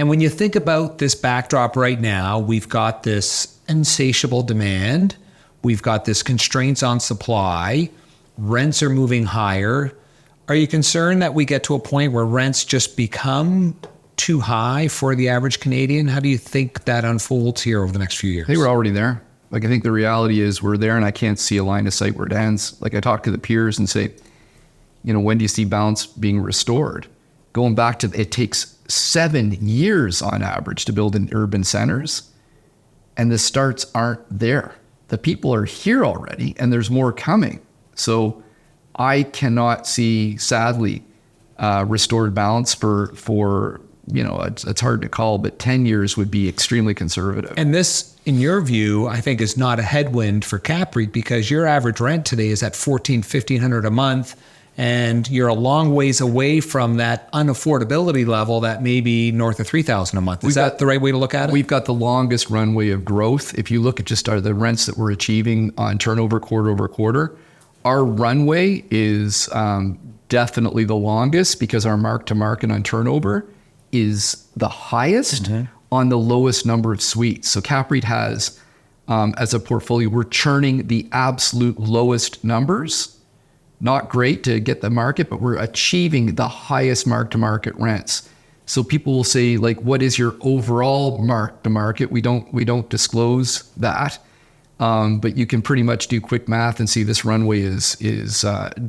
And when you think about this backdrop right now, we've got this insatiable demand. We've got this constraints on supply. Rents are moving higher. Are you concerned that we get to a point where rents just become too high for the average Canadian? How do you think that unfolds here over the next few years? I think we're already there. Like, I think the reality is we're there, and I can't see a line of sight where it ends. Like, I talk to the peers and say, when do you see balance being restored? Going back to, it takes 7 years on average to build in urban centers, and the starts aren't there. The people are here already, and there's more coming. So I cannot see, sadly, restored balance for it's hard to call, but 10 years would be extremely conservative. And this, in your view, I think is not a headwind for CAPREIT, because your average rent today is at $1,400-1,500 a month. And you're a long ways away from that unaffordability level that may be north of $3,000 a month. Is that the right way to look at it? We've got the longest runway of growth. If you look at just the rents that we're achieving on turnover quarter over quarter, our runway is definitely the longest, because our mark to market on turnover is the highest on the lowest number of suites. So CAPREIT has, as a portfolio, we're churning the absolute lowest numbers. Not great to get the market, but we're achieving the highest mark-to-market rents. So people will say, like, what is your overall mark-to-market? We don't disclose that, but you can pretty much do quick math and see this runway is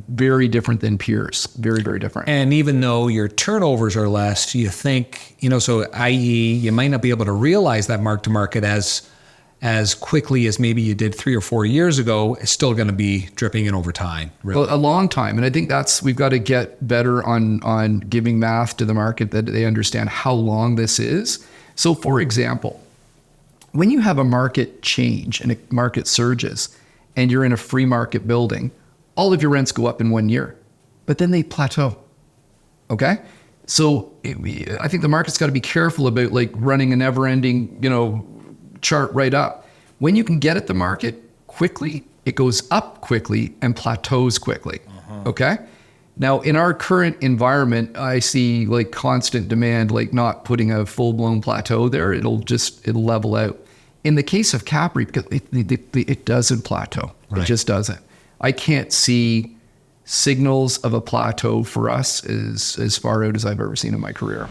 very different than peers. Very, very different. And even though your turnovers are less, you think, so i.e. you might not be able to realize that mark-to-market as quickly as maybe you did 3 or 4 years ago, it's still going to be dripping in over time, really. Well, a long time. And I think we've got to get better on giving math to the market, that they understand how long this is. So for example, when you have a market change and a market surges and you're in a free market building, all of your rents go up in 1 year, but then they plateau. Okay? So I think the market's got to be careful about like running a never ending, chart right up. When you can get at the market quickly, it goes up quickly and plateaus quickly. Okay? Now, in our current environment, I see like constant demand, like not putting a full-blown plateau there. It'll level out. In the case of CAPREIT, because it doesn't plateau. Right. It just doesn't. I can't see signals of a plateau for us as far out as I've ever seen in my career.